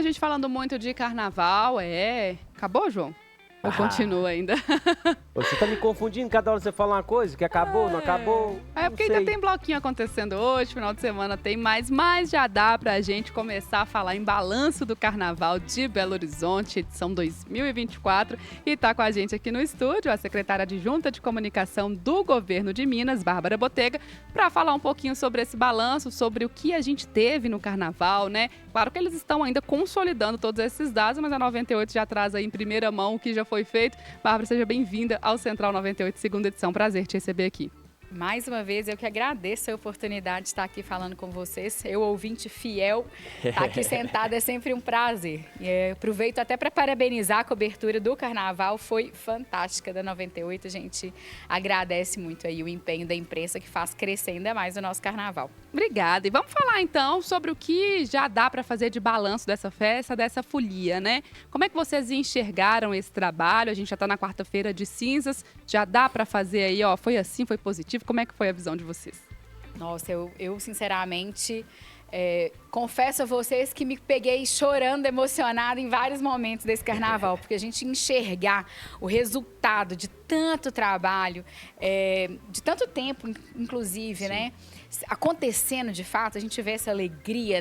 gente falando muito de carnaval, Acabou, João? Ou continua ainda? Você tá me confundindo, cada hora você fala uma coisa, que acabou, não acabou. É porque ainda tem bloquinho acontecendo hoje, final de semana tem mais, mas já dá pra gente começar a falar em balanço do Carnaval de Belo Horizonte, edição 2024. E tá com a gente aqui no estúdio a secretária adjunta de comunicação do governo de Minas, Bárbara Botega, para falar um pouquinho sobre esse balanço, sobre o que a gente teve no Carnaval, né? Claro que eles estão ainda consolidando todos esses dados, mas a 98 já traz aí em primeira mão o que já foi feito. Bárbara, seja bem-vinda ao Central 98, segunda edição. Prazer te receber aqui. Mais uma vez, eu que agradeço a oportunidade de estar aqui falando com vocês. Eu, ouvinte fiel, estar aqui sentada é sempre um prazer. E aproveito até para parabenizar a cobertura do Carnaval, foi fantástica da 98. A gente agradece muito aí o empenho da imprensa que faz crescer ainda mais o nosso Carnaval. Obrigada. E vamos falar então sobre o que já dá para fazer de balanço dessa festa, dessa folia, né? Como é que vocês enxergaram esse trabalho? A gente já está na quarta-feira de cinzas, já dá para fazer aí, foi assim, foi positivo? Como é que foi a visão de vocês? Nossa, eu sinceramente confesso a vocês que me peguei chorando, emocionada em vários momentos desse carnaval, porque a gente enxergar o resultado de tanto trabalho, de tanto tempo, inclusive, né? Acontecendo de fato, a gente vê essa alegria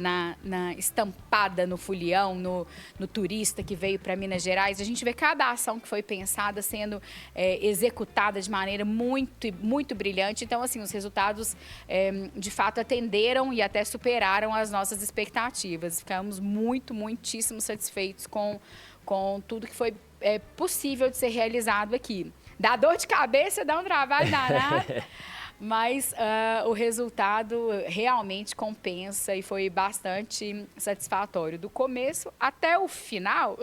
estampada no folião, no turista que veio para Minas Gerais. A gente vê cada ação que foi pensada sendo executada de maneira muito, muito brilhante. Então, assim, os resultados de fato atenderam e até superaram as nossas expectativas. Ficamos muitíssimo satisfeitos com tudo que foi possível de ser realizado aqui. Dá dor de cabeça, dá um trabalho danado. Mas o resultado realmente compensa e foi bastante satisfatório. Do começo até o final,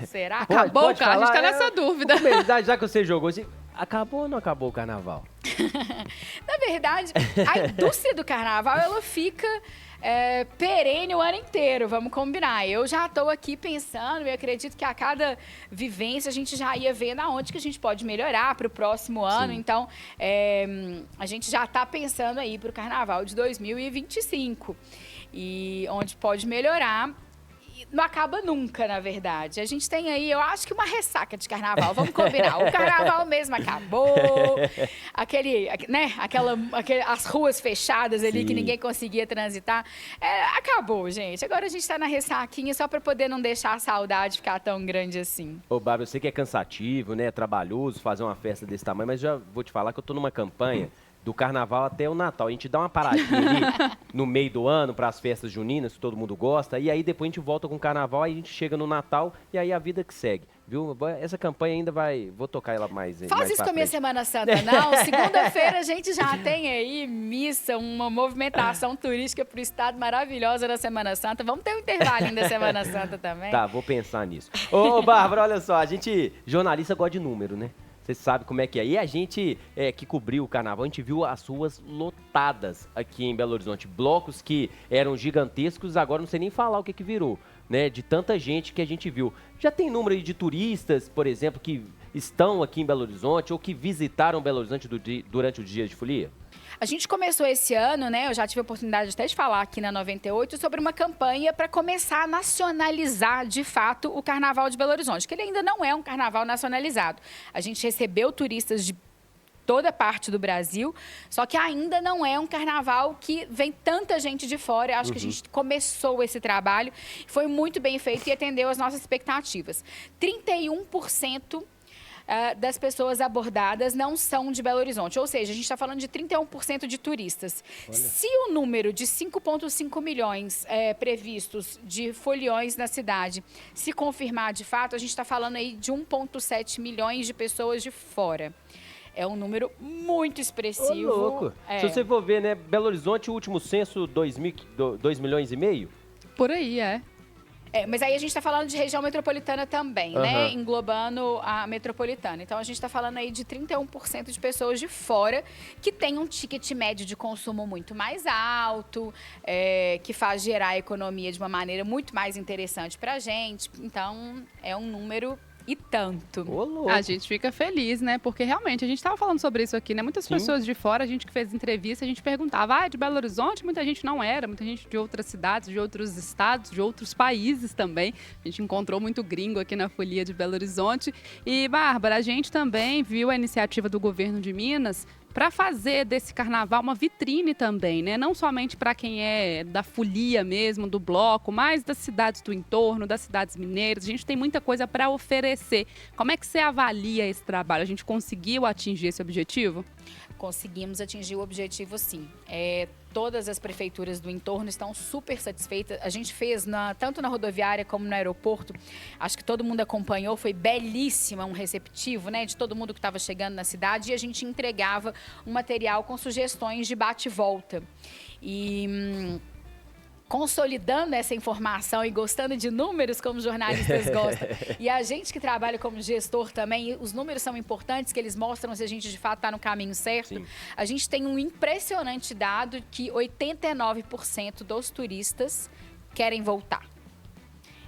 será? Acabou, cara? A gente tá nessa dúvida. Já que você jogou assim, acabou ou não acabou o Carnaval? Na verdade, a indústria do Carnaval, ela fica perene o ano inteiro, vamos combinar. Eu já estou aqui pensando e acredito que a cada vivência a gente já ia vendo aonde que a gente pode melhorar para o próximo ano. Sim. Então, a gente já está pensando aí para o Carnaval de 2025 e onde pode melhorar. Não acaba nunca, na verdade. A gente tem aí, eu acho que uma ressaca de carnaval, vamos combinar. O carnaval mesmo acabou, as ruas fechadas ali. Sim. Que ninguém conseguia transitar. Acabou, gente. Agora a gente tá na ressaquinha só para poder não deixar a saudade ficar tão grande assim. Ô, Bárbara, eu sei que é cansativo, né? É trabalhoso fazer uma festa desse tamanho, mas já vou te falar que eu tô numa campanha do Carnaval até o Natal. A gente dá uma paradinha ali no meio do ano para as festas juninas, que todo mundo gosta, e aí depois a gente volta com o Carnaval, aí a gente chega no Natal e aí a vida que segue, viu? Essa campanha ainda vou tocar ela mais. Faz isso com a minha Semana Santa, não? Segunda-feira a gente já tem aí missa, uma movimentação turística para o estado maravilhosa da Semana Santa. Vamos ter um intervalinho da Semana Santa também? Tá, vou pensar nisso. Ô, Bárbara, olha só, a gente, jornalista, gosta de número, né? Você sabe como é que é. E a gente que cobriu o Carnaval, a gente viu as ruas lotadas aqui em Belo Horizonte. Blocos que eram gigantescos, agora não sei nem falar o que virou, né? De tanta gente que a gente viu. Já tem número aí de turistas, por exemplo, que estão aqui em Belo Horizonte ou que visitaram Belo Horizonte durante os dias de folia? A gente começou esse ano, né? Eu já tive a oportunidade até de falar aqui na 98 sobre uma campanha para começar a nacionalizar, de fato, o Carnaval de Belo Horizonte, que ele ainda não é um carnaval nacionalizado. A gente recebeu turistas de toda parte do Brasil, só que ainda não é um carnaval que vem tanta gente de fora. Eu acho que a gente começou esse trabalho, foi muito bem feito e atendeu às nossas expectativas. 31% das pessoas abordadas não são de Belo Horizonte, ou seja, a gente está falando de 31% de turistas. Olha. Se o número de 5,5 milhões previstos de foliões na cidade se confirmar de fato, a gente está falando aí de 1,7 milhões de pessoas de fora. É um número muito expressivo. Ô, louco. Se você for ver, né, Belo Horizonte, o último censo, 2 milhões e meio? Por aí, mas aí a gente está falando de região metropolitana também, né? Englobando a metropolitana. Então, a gente está falando aí de 31% de pessoas de fora que tem um ticket médio de consumo muito mais alto, que faz gerar a economia de uma maneira muito mais interessante para a gente. Então, é um número e tanto. Ô, louco. A gente fica feliz, né? Porque realmente, a gente estava falando sobre isso aqui, né? Muitas Sim. pessoas de fora, a gente que fez entrevista, a gente perguntava, de Belo Horizonte? Muita gente não era, muita gente de outras cidades, de outros estados, de outros países também. A gente encontrou muito gringo aqui na Folia de Belo Horizonte. E, Bárbara, a gente também viu a iniciativa do governo de Minas para fazer desse carnaval uma vitrine também, né? Não somente para quem é da folia mesmo, do bloco, mas das cidades do entorno, das cidades mineiras. A gente tem muita coisa para oferecer. Como é que você avalia esse trabalho? A gente conseguiu atingir esse objetivo? Conseguimos atingir o objetivo, sim. Todas as prefeituras do entorno estão super satisfeitas. A gente fez tanto na rodoviária como no aeroporto. Acho que todo mundo acompanhou. Foi belíssima, um receptivo, né, de todo mundo que estava chegando na cidade. E a gente entregava um material com sugestões de bate-volta. E consolidando essa informação e gostando de números como jornalistas gostam. E a gente que trabalha como gestor também, os números são importantes, que eles mostram se a gente de fato está no caminho certo. Sim. A gente tem um impressionante dado que 89% dos turistas querem voltar.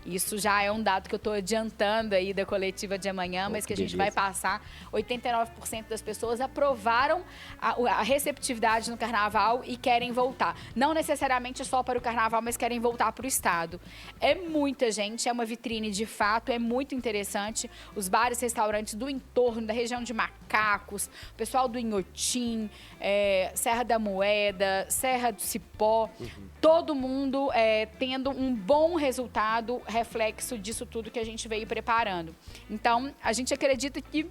Isso já é um dado que eu estou adiantando aí da coletiva de amanhã, mas que a gente vai passar. 89% das pessoas aprovaram a receptividade no carnaval e querem voltar. Não necessariamente só para o carnaval, mas querem voltar para o estado. É muita gente, é uma vitrine de fato, é muito interessante. Os bares e restaurantes do entorno, da região de Macacos, o pessoal do Inhotim, Serra da Moeda, Serra do Cipó, todo mundo tendo um bom resultado, reflexo disso tudo que a gente veio preparando. Então, a gente acredita que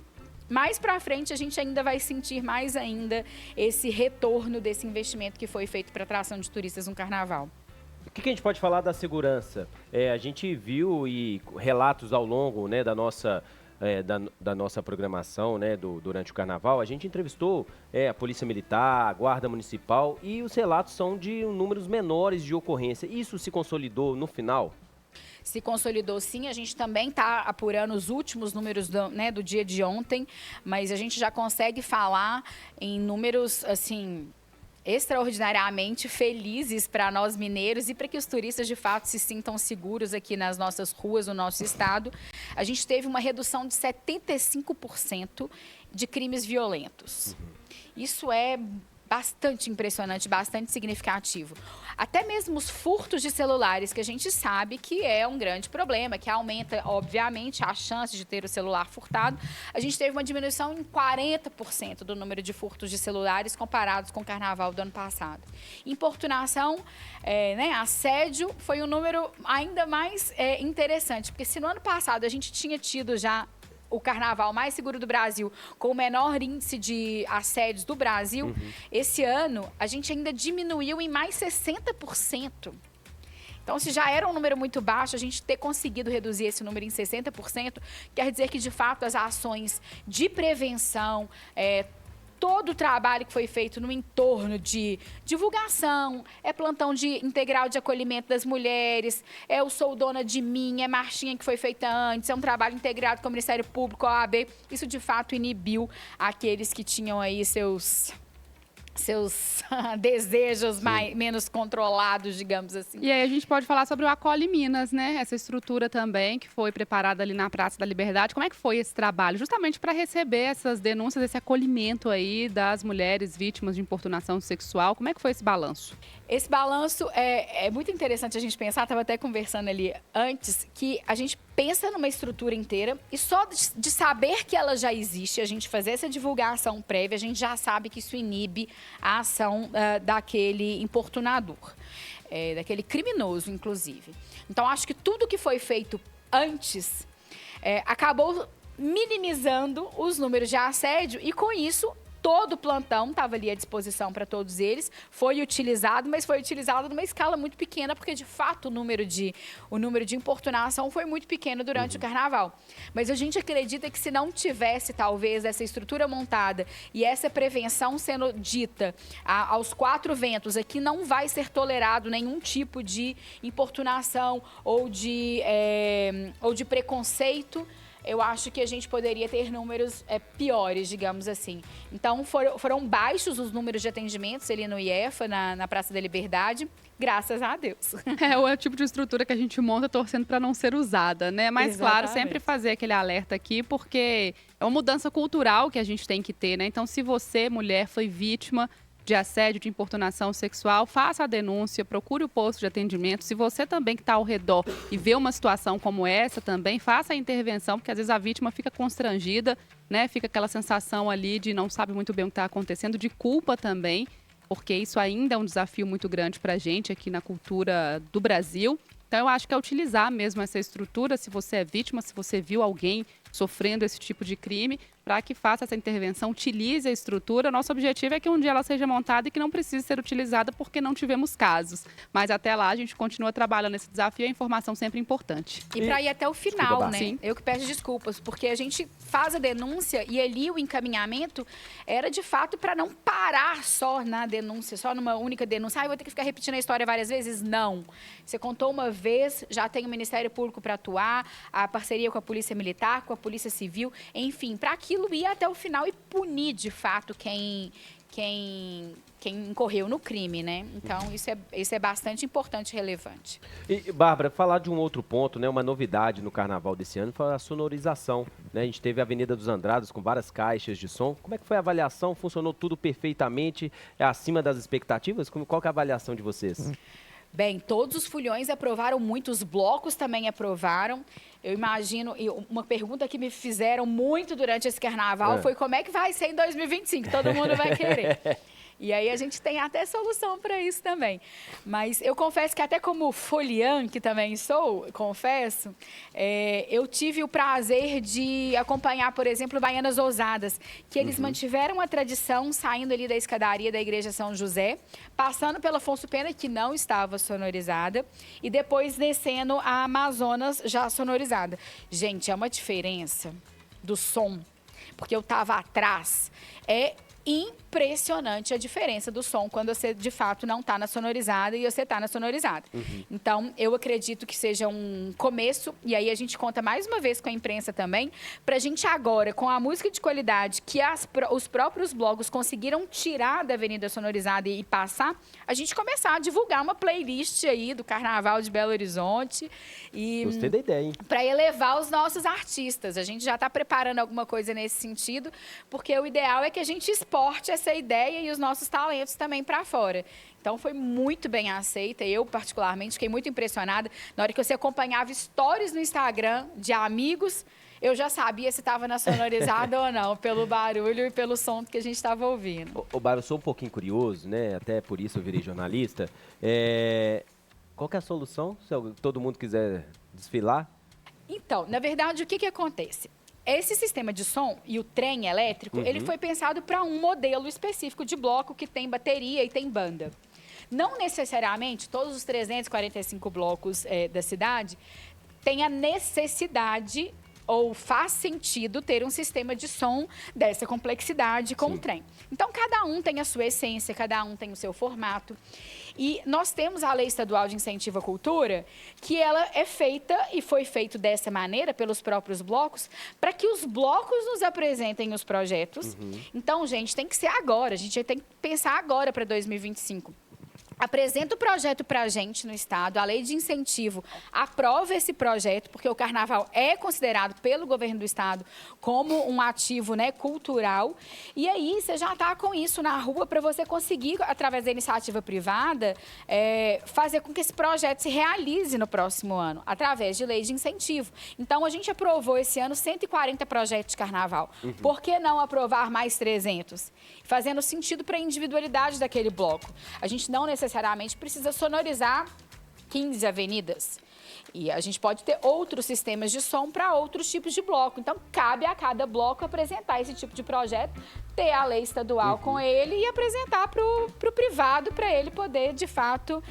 mais para frente a gente ainda vai sentir mais ainda esse retorno desse investimento que foi feito para atração de turistas no carnaval. O que a gente pode falar da segurança? A gente viu relatos ao longo, né, da nossa programação, né, durante o carnaval. A gente entrevistou a Polícia Militar, a Guarda Municipal, e os relatos são de números menores de ocorrência. Isso se consolidou no final? Se consolidou, sim. A gente também está apurando os últimos números do dia de ontem, mas a gente já consegue falar em números, assim, extraordinariamente felizes para nós mineiros e para que os turistas, de fato, se sintam seguros aqui nas nossas ruas, no nosso estado. A gente teve uma redução de 75% de crimes violentos. Isso é bastante impressionante, bastante significativo. Até mesmo os furtos de celulares, que a gente sabe que é um grande problema, que aumenta, obviamente, a chance de ter o celular furtado. A gente teve uma diminuição em 40% do número de furtos de celulares comparados com o carnaval do ano passado. Importunação, assédio, foi um número ainda mais interessante, porque se no ano passado a gente tinha tido já o carnaval mais seguro do Brasil, com o menor índice de assédios do Brasil, esse ano a gente ainda diminuiu em mais 60%. Então, se já era um número muito baixo, a gente ter conseguido reduzir esse número em 60%, quer dizer que, de fato, as ações de prevenção, todo o trabalho que foi feito no entorno de divulgação, plantão integral de acolhimento das mulheres, o Sou Dona de Mim, marchinha que foi feita antes, é um trabalho integrado com o Ministério Público, a OAB. Isso, de fato, inibiu aqueles que tinham aí seus desejos menos controlados, digamos assim. E aí a gente pode falar sobre o Acolhe Minas, né? Essa estrutura também que foi preparada ali na Praça da Liberdade. Como é que foi esse trabalho? Justamente para receber essas denúncias, esse acolhimento aí das mulheres vítimas de importunação sexual. Como é que foi esse balanço? Esse balanço é muito interessante a gente pensar, estava até conversando ali antes, que a gente pensa numa estrutura inteira e só de saber que ela já existe, a gente fazer essa divulgação prévia, a gente já sabe que isso inibe a ação daquele importunador, daquele criminoso, inclusive. Então, acho que tudo que foi feito antes acabou minimizando os números de assédio e, com isso, todo o plantão estava ali à disposição para todos eles, foi utilizado, mas foi utilizado numa escala muito pequena, porque, de fato, o número de importunação foi muito pequeno durante o carnaval. Mas a gente acredita que, se não tivesse, talvez, essa estrutura montada e essa prevenção sendo dita aos quatro ventos, aqui não vai ser tolerado nenhum tipo de importunação ou de preconceito eu acho que a gente poderia ter números piores, digamos assim. Então, foram baixos os números de atendimentos ali no IEFA, na Praça da Liberdade, graças a Deus. É o tipo de estrutura que a gente monta torcendo para não ser usada, né? Mas, claro, sempre fazer aquele alerta aqui, porque é uma mudança cultural que a gente tem que ter, né? Então, se você, mulher, foi vítima de assédio, de importunação sexual, faça a denúncia, procure o posto de atendimento. Se você também que está ao redor e vê uma situação como essa também, faça a intervenção, porque às vezes a vítima fica constrangida, né? Fica aquela sensação ali de não sabe muito bem o que está acontecendo, de culpa também, porque isso ainda é um desafio muito grande para a gente aqui na cultura do Brasil. Então, eu acho que é utilizar mesmo essa estrutura, se você é vítima, se você viu alguém sofrendo esse tipo de crime, para que faça essa intervenção, utilize a estrutura. Nosso objetivo é que um dia ela seja montada e que não precise ser utilizada porque não tivemos casos. Mas até lá a gente continua trabalhando nesse desafio e a informação sempre importante. E para ir até o final, Desculpa, né? Sim. Eu que peço desculpas, porque a gente faz a denúncia e ali o encaminhamento era de fato para não parar só na denúncia, só numa única denúncia. Ah, eu vou ter que ficar repetindo a história várias vezes? Não. Você contou uma vez, já tem o Ministério Público para atuar, a parceria com a Polícia Militar, com a Polícia Civil, enfim, para aquilo ir até o final e punir de fato quem incorreu no crime, né? Então, isso é bastante importante e relevante. E, Bárbara, falar de um outro ponto, né? Uma novidade no carnaval desse ano foi a sonorização, né? A gente teve a Avenida dos Andradas com várias caixas de som. Como é que foi a avaliação? Funcionou tudo perfeitamente? É acima das expectativas? Qual que é a avaliação de vocês? Bem, todos os fulhões aprovaram muito, os blocos também aprovaram. Eu imagino, e uma pergunta que me fizeram muito durante esse carnaval foi como é que vai ser em 2025? Todo mundo vai querer. E aí a gente tem até solução para isso também. Mas eu confesso que até como foliã, que também sou, confesso, eu tive o prazer de acompanhar, por exemplo, Baianas Ousadas, que eles mantiveram a tradição saindo ali da escadaria da Igreja São José, passando pela Afonso Pena, que não estava sonorizada, e depois descendo a Amazonas já sonorizada. Gente, é uma diferença do som, porque eu estava atrás. É impressionante a diferença do som quando você, de fato, não está na sonorizada e você está na sonorizada. Então, eu acredito que seja um começo, e aí a gente conta mais uma vez com a imprensa também, para a gente agora, com a música de qualidade que os próprios blogos conseguiram tirar da Avenida Sonorizada e passar, a gente começar a divulgar uma playlist aí do Carnaval de Belo Horizonte. Gostei da ideia, hein? Para elevar os nossos artistas. A gente já está preparando alguma coisa nesse sentido, porque o ideal é que a gente exporte essa ideia e os nossos talentos também para fora. Então, foi muito bem aceita. Eu, particularmente, fiquei muito impressionada. Na hora que você acompanhava stories no Instagram de amigos, eu já sabia se estava na sonorizada ou não, pelo barulho e pelo som que a gente estava ouvindo. Ô, Bárbara, eu sou um pouquinho curioso, né? Até por isso eu virei jornalista. Qual que é a solução, se todo mundo quiser desfilar? Então, na verdade, o que acontece? Esse sistema de som e o trem elétrico, ele foi pensado para um modelo específico de bloco que tem bateria e tem banda. Não necessariamente todos os 345 blocos da cidade têm a necessidade ou faz sentido ter um sistema de som dessa complexidade com o trem. Então, cada um tem a sua essência, cada um tem o seu formato. E nós temos a Lei Estadual de Incentivo à Cultura, que ela é feita e foi feito dessa maneira pelos próprios blocos, para que os blocos nos apresentem os projetos. Então, gente, tem que ser agora, a gente tem que pensar agora para 2025. Apresenta o projeto para a gente no Estado, a lei de incentivo aprova esse projeto, porque o Carnaval é considerado pelo governo do Estado como um ativo, né, cultural. E aí você já está com isso na rua para você conseguir, através da iniciativa privada, fazer com que esse projeto se realize no próximo ano, através de lei de incentivo. Então, a gente aprovou esse ano 140 projetos de Carnaval. Por que não aprovar mais 300? Fazendo sentido para a individualidade daquele bloco. A gente não necessariamente precisa sonorizar 15 avenidas. E a gente pode ter outros sistemas de som para outros tipos de bloco. Então, cabe a cada bloco apresentar esse tipo de projeto, ter a lei estadual com ele e apresentar para o privado, para ele poder, de fato,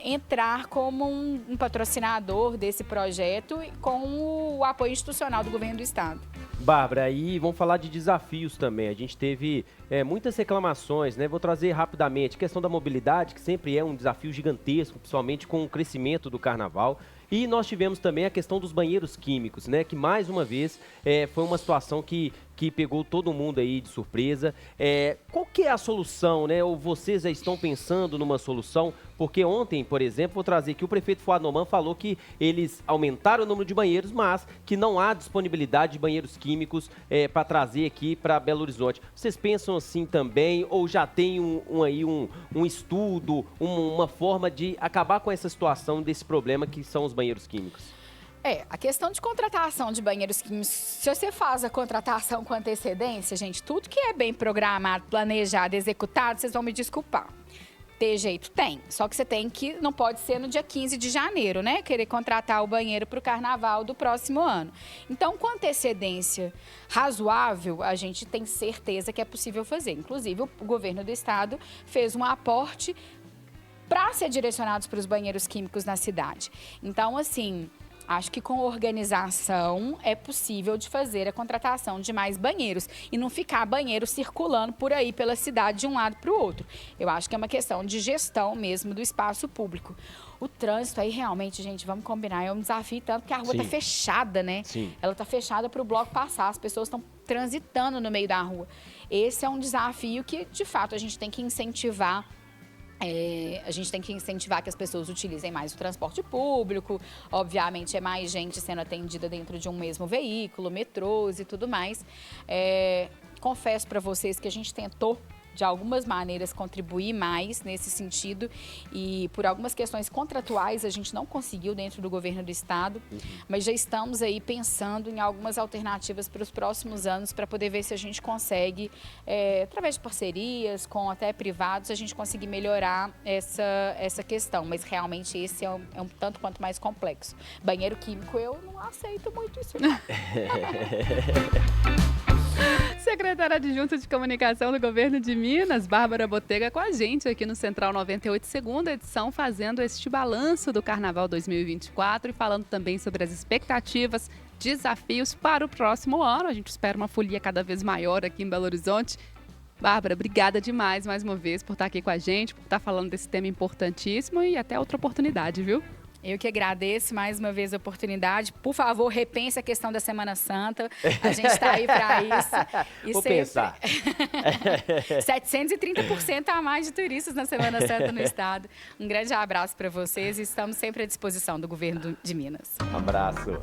entrar como um patrocinador desse projeto com o apoio institucional do governo do Estado. Bárbara, aí vamos falar de desafios também. A gente teve muitas reclamações, né? Vou trazer rapidamente a questão da mobilidade, que sempre é um desafio gigantesco, principalmente com o crescimento do carnaval. E nós tivemos também a questão dos banheiros químicos, né? Que mais uma vez foi uma situação que pegou todo mundo aí de surpresa. Qual que é a solução, né? Ou vocês já estão pensando numa solução? Porque ontem, por exemplo, vou trazer que o prefeito Fuad Noman falou que eles aumentaram o número de banheiros, mas que não há disponibilidade de banheiros químicos para trazer aqui para Belo Horizonte. Vocês pensam assim também? Ou já tem um estudo, uma forma de acabar com essa situação desse problema que são os banheiros químicos? A questão de contratação de banheiros químicos, se você faz a contratação com antecedência, gente, tudo que é bem programado, planejado, executado, vocês vão me desculpar. Ter jeito tem, só que você tem que, não pode ser no dia 15 de janeiro, né? Querer contratar o banheiro para o carnaval do próximo ano. Então, com antecedência razoável, a gente tem certeza que é possível fazer. Inclusive, o governo do estado fez um aporte para ser direcionados para os banheiros químicos na cidade. Então, assim, acho que com organização é possível de fazer a contratação de mais banheiros e não ficar banheiro circulando por aí pela cidade de um lado para o outro. Eu acho que é uma questão de gestão mesmo do espaço público. O trânsito aí realmente, gente, vamos combinar, é um desafio tanto que a rua está fechada, né? Sim. Ela está fechada para o bloco passar, as pessoas estão transitando no meio da rua. Esse é um desafio que, de fato, a gente tem que incentivar. A gente tem que incentivar que as pessoas utilizem mais o transporte público. Obviamente, é mais gente sendo atendida dentro de um mesmo veículo, metrôs e tudo mais. Confesso para vocês que a gente tentou, de algumas maneiras, contribuir mais nesse sentido e por algumas questões contratuais a gente não conseguiu dentro do governo do estado, mas já estamos aí pensando em algumas alternativas para os próximos anos para poder ver se a gente consegue, através de parcerias com até privados, a gente conseguir melhorar essa questão, mas realmente esse é um tanto quanto mais complexo. Banheiro químico eu não aceito muito isso não. Secretária adjunta de Comunicação do Governo de Minas, Bárbara Botega, com a gente aqui no Central 98, segunda edição, fazendo este balanço do Carnaval 2024 e falando também sobre as expectativas, desafios para o próximo ano. A gente espera uma folia cada vez maior aqui em Belo Horizonte. Bárbara, obrigada demais mais uma vez por estar aqui com a gente, por estar falando desse tema importantíssimo e até outra oportunidade, viu? Eu que agradeço mais uma vez a oportunidade. Por favor, repense a questão da Semana Santa. A gente está aí para isso. E vou pensar. 730% a mais de turistas na Semana Santa no estado. Um grande abraço para vocês e estamos sempre à disposição do governo de Minas. Um abraço.